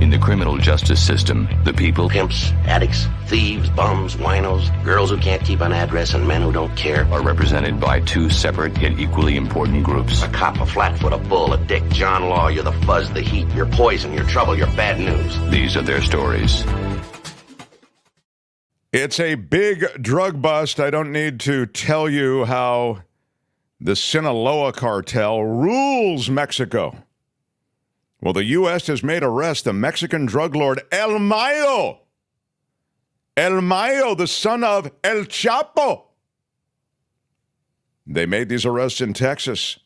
In the criminal justice system, the people, Pimps, addicts, thieves, bums, winos, girls who can't keep an address, and men who don't care. are represented by two separate yet equally important groups. A cop, a flatfoot, a bull, a dick, John Law, you're the fuzz, the heat, you're poison, you're trouble, you're bad news. These are their stories. It's a big drug bust. I don't need to tell you how the Sinaloa cartel rules Mexico. Well, the U.S. has made arrest the Mexican drug lord El Mayo. El Mayo, the son of El Chapo. They made these arrests in Texas.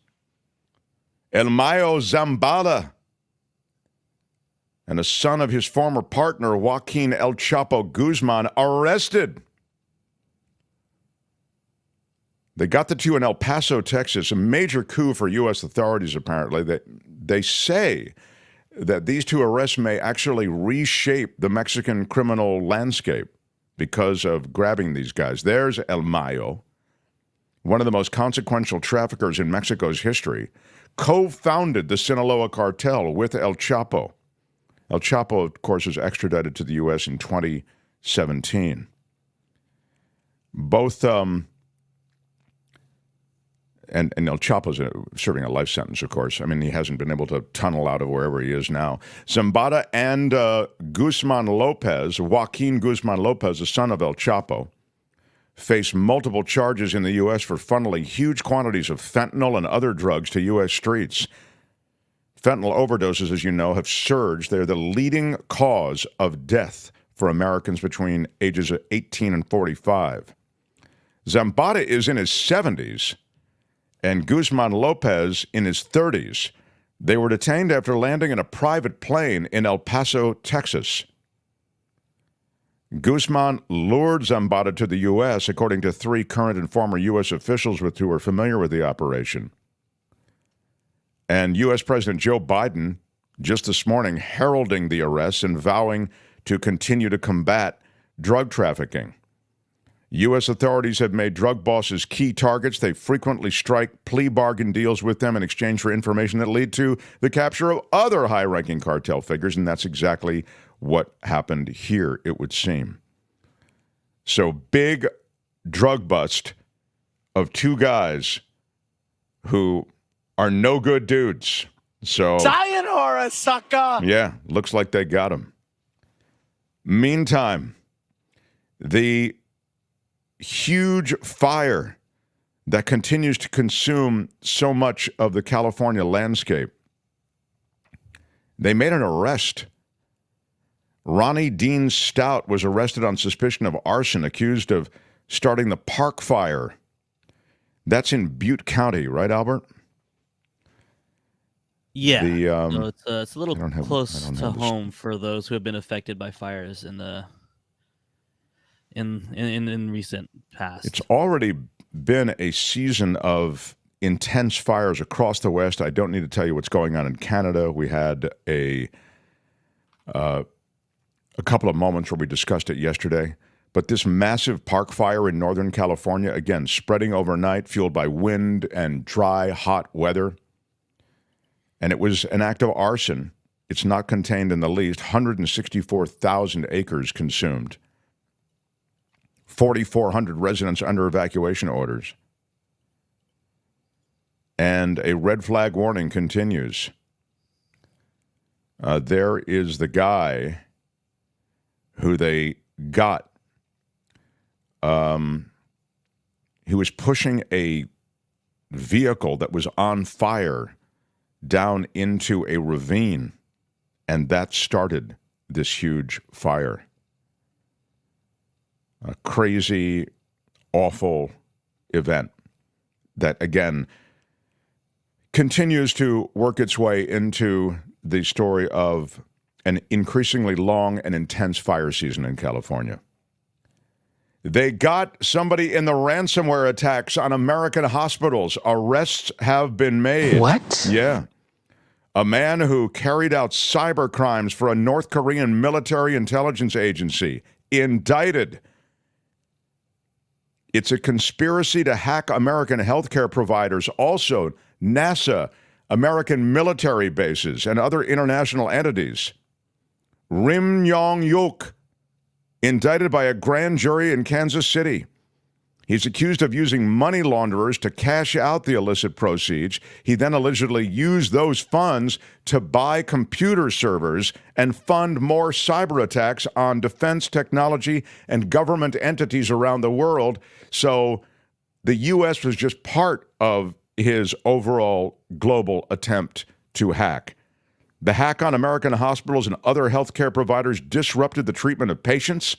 El Mayo Zambada, and a son of his former partner, Joaquin El Chapo Guzman, arrested. They got the two in El Paso, Texas, a major coup for U.S. authorities, apparently. They say that these two arrests may actually reshape the Mexican criminal landscape because of grabbing these guys. There's El Mayo, one of the most consequential traffickers in Mexico's history, co-founded the Sinaloa cartel with El Chapo. El Chapo, of course, was extradited to the U.S. in 2017. Both, and El Chapo's serving a life sentence, of course. I mean, he hasn't been able to tunnel out of wherever he is now. Zambada and Guzman Lopez, Joaquin Guzman Lopez, the son of El Chapo, face multiple charges in the U.S. for funneling huge quantities of fentanyl and other drugs to U.S. streets. Fentanyl overdoses, as you know, have surged. They're the leading cause of death for Americans between ages of 18 and 45. Zambada is in his 70s, and Guzman Lopez in his 30s. They were detained after landing in a private plane in El Paso, Texas. Guzman lured Zambada to the U.S., according to three current and former U.S. officials who are familiar with the operation. And U.S. President Joe Biden, just this morning, heralding the arrests and vowing to continue to combat drug trafficking. U.S. authorities have made drug bosses key targets. They frequently strike plea bargain deals with them in exchange for information that lead to the capture of other high-ranking cartel figures, and that's exactly what happened here, it would seem. So, big drug bust of two guys who are no good dudes. So, sayonara, sucker! Yeah, looks like they got him. Meantime, the huge fire that continues to consume so much of the California landscape. They made an arrest. Ronnie Dean Stout was arrested on suspicion of arson, accused of starting the Park Fire. That's in Butte County, right, Albert? Yeah, so it's a little close to home this. for those who have been affected by fires in the in recent past. It's already been a season of intense fires across the West. I don't need to tell you what's going on in Canada. We had a couple of moments where we discussed it yesterday. But this massive park fire in Northern California, again, spreading overnight, fueled by wind and dry, hot weather. And it was an act of arson. It's not contained in the least. 164,000 acres consumed. 4,400 residents under evacuation orders. And a red flag warning continues. There is the guy who they got. He was pushing a vehicle that was on fire down into a ravine, and that started this huge fire. A crazy, awful event that, again, continues to work its way into the story of an increasingly long and intense fire season in California. They got somebody in the ransomware attacks on American hospitals. Arrests have been made. What? Yeah. A man who carried out cyber crimes for a North Korean military intelligence agency, indicted. It's a conspiracy to hack American healthcare providers, also NASA, American military bases, and other international entities. Rim Yong-yuk, indicted by a grand jury in Kansas City. He's accused of using money launderers to cash out the illicit proceeds. He then allegedly used those funds to buy computer servers and fund more cyber attacks on defense technology and government entities around the world. So the U.S. was just part of his overall global attempt to hack. The hack on American hospitals and other healthcare providers disrupted the treatment of patients.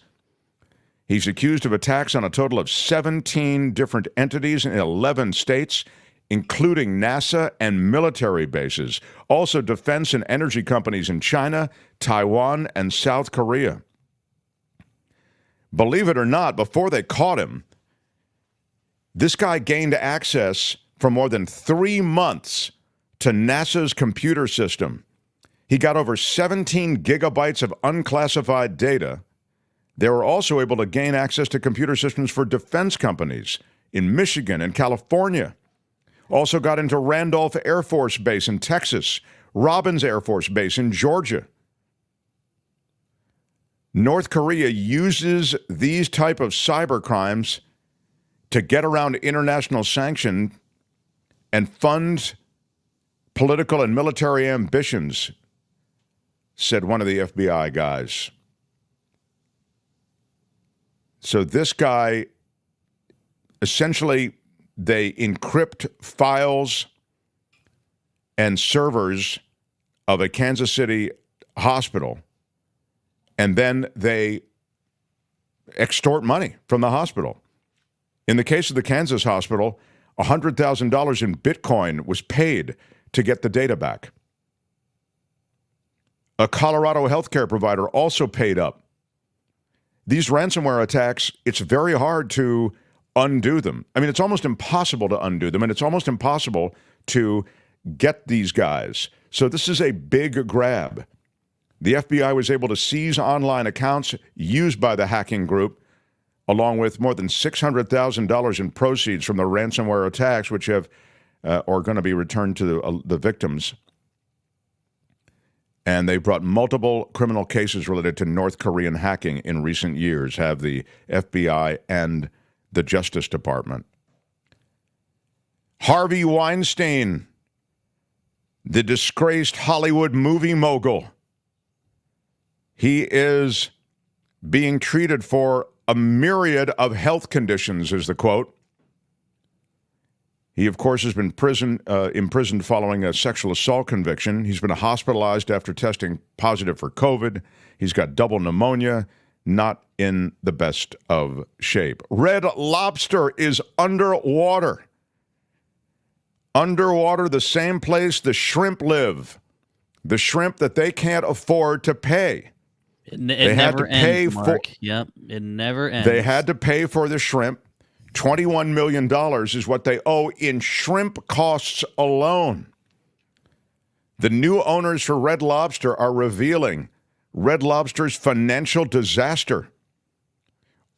He's accused of attacks on a total of 17 different entities in 11 states, including NASA and military bases, also defense and energy companies in China, Taiwan, and South Korea. Believe it or not, before they caught him, this guy gained access for more than 3 months to NASA's computer system. He got over 17 gigabytes of unclassified data. They were also able to gain access to computer systems for defense companies in Michigan and California. Also got into Randolph Air Force Base in Texas, Robbins Air Force Base in Georgia. North Korea uses these type of cyber crimes to get around international sanction and fund political and military ambitions, said one of the FBI guys. So this guy, essentially, they encrypt files and servers of a Kansas City hospital, and then they extort money from the hospital. In the case of the Kansas hospital, $100,000 in Bitcoin was paid to get the data back. A Colorado healthcare provider also paid up. These ransomware attacks, it's very hard to undo them. I mean, it's almost impossible to undo them, and it's almost impossible to get these guys. So this is a big grab. The FBI was able to seize online accounts used by the hacking group, along with more than $600,000 in proceeds from the ransomware attacks, which are going to be returned to the victims. And they brought multiple criminal cases related to North Korean hacking in recent years, have the FBI and the Justice Department. Harvey Weinstein, the disgraced Hollywood movie mogul. He is being treated for a myriad of health conditions, is the quote. He, of course, has been imprisoned following a sexual assault conviction. He's been hospitalized after testing positive for COVID. He's got double pneumonia, not in the best of shape. Red Lobster is underwater. Underwater, the same place the shrimp live. The shrimp that they can't afford to pay. It never ends, Mark. Yep, it never ends. They had to pay for the shrimp. $21 million is what they owe in shrimp costs alone. The new owners for Red Lobster are revealing Red Lobster's financial disaster.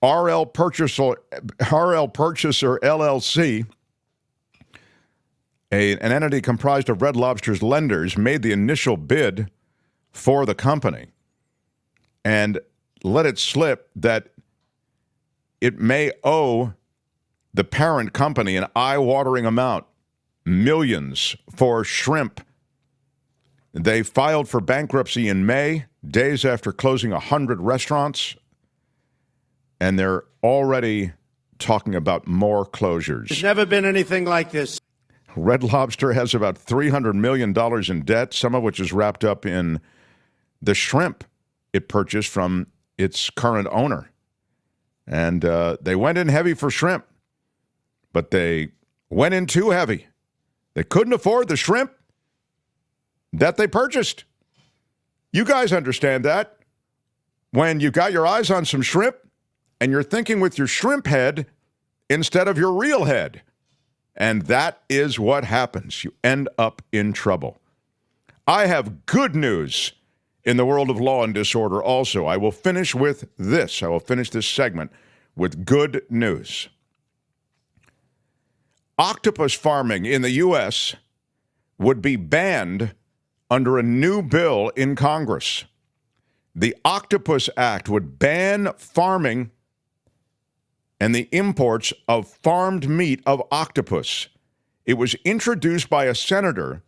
RL Purchaser LLC, an entity comprised of Red Lobster's lenders, made the initial bid for the company and let it slip that it may owe the parent company an eye-watering amount, millions, for shrimp. They filed for bankruptcy in May, days after closing 100 restaurants, and they're already talking about more closures. There's never been anything like this. Red Lobster has about $300 million in debt, some of which is wrapped up in the shrimp it purchased from its current owner. And they went in heavy for shrimp, but they went in too heavy. They couldn't afford the shrimp that they purchased. You guys understand that. When you got your eyes on some shrimp and you're thinking with your shrimp head instead of your real head. And that is what happens. You end up in trouble. I have good news in the world of law and disorder also. I will finish with this. I will finish this segment with good news. Octopus farming in the U.S. would be banned under a new bill in Congress. The Octopus Act would ban farming and the imports of farmed meat of octopus. It was introduced by a senator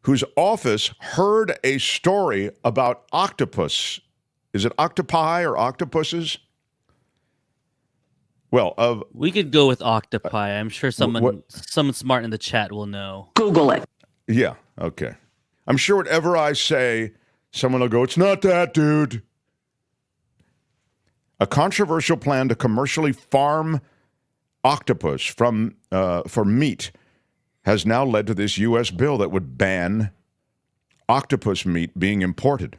whose office heard a story about octopus. Is it octopi or octopuses? Well, we could go with octopi. I'm sure someone smart in the chat will know. Google it. Yeah, okay. I'm sure whatever I say, someone will go, it's not that, dude. A controversial plan to commercially farm octopus for meat has now led to this U.S. bill that would ban octopus meat being imported.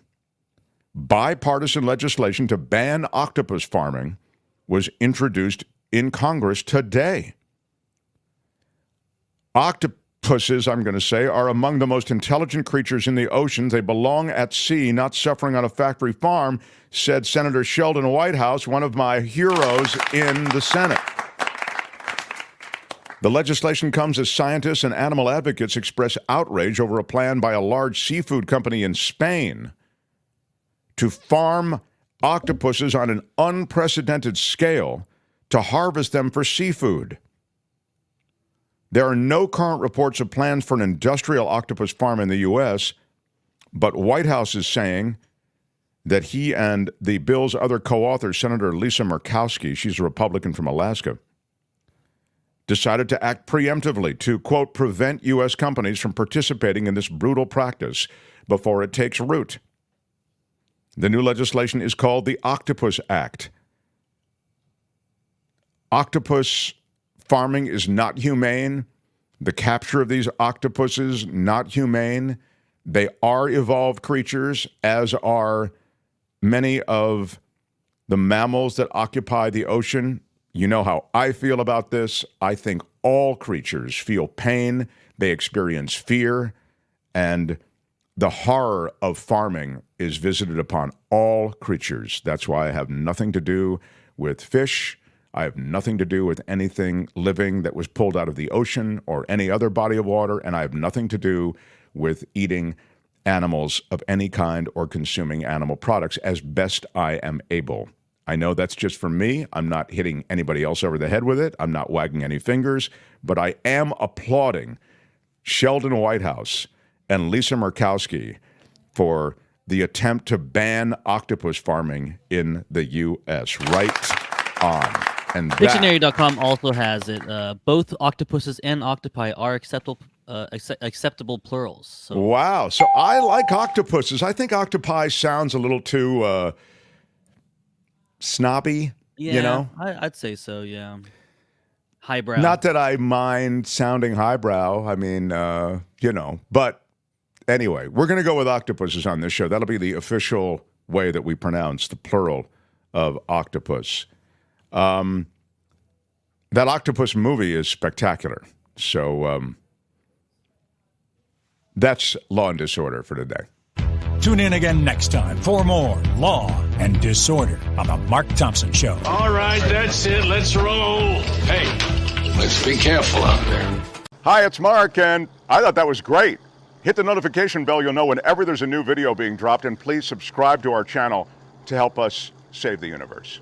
Bipartisan legislation to ban octopus farming was introduced in Congress today. Octopuses, I'm going to say, are among the most intelligent creatures in the ocean. They belong at sea, not suffering on a factory farm, said Senator Sheldon Whitehouse, one of my heroes in the Senate. The legislation comes as scientists and animal advocates express outrage over a plan by a large seafood company in Spain to farm octopuses on an unprecedented scale to harvest them for seafood. There are no current reports of plans for an industrial octopus farm in the U.S., but White House is saying that he and the bill's other co-author, Senator Lisa Murkowski, she's a Republican from Alaska, decided to act preemptively to, quote, prevent U.S. companies from participating in this brutal practice before it takes root. The new legislation is called the Octopus Act. Octopus farming is not humane. The capture of these octopuses, not humane. They are evolved creatures, as are many of the mammals that occupy the ocean. You know how I feel about this. I think all creatures feel pain. They experience fear. And the horror of farming is visited upon all creatures. That's why I have nothing to do with fish. I have nothing to do with anything living that was pulled out of the ocean or any other body of water, and I have nothing to do with eating animals of any kind or consuming animal products as best I am able. I know that's just for me. I'm not hitting anybody else over the head with it. I'm not wagging any fingers, but I am applauding Sheldon Whitehouse and Lisa Murkowski for the attempt to ban octopus farming in the U.S. Right on. And Dictionary.com also has it. Both octopuses and octopi are acceptable plurals. So. Wow. So I like octopuses. I think octopi sounds a little too snobby, yeah, you know? I'd say so, yeah. Highbrow. Not that I mind sounding highbrow. I mean, but anyway, we're going to go with octopuses on this show. That'll be the official way that we pronounce the plural of octopus. That octopus movie is spectacular. So that's Law and Disorder for today. Tune in again next time for more Law and Disorder on The Mark Thompson Show. All right, that's it. Let's roll. Hey, let's be careful out there. Hi, it's Mark, and I thought that was great. Hit the notification bell. You'll know whenever there's a new video being dropped, and please subscribe to our channel to help us save the universe.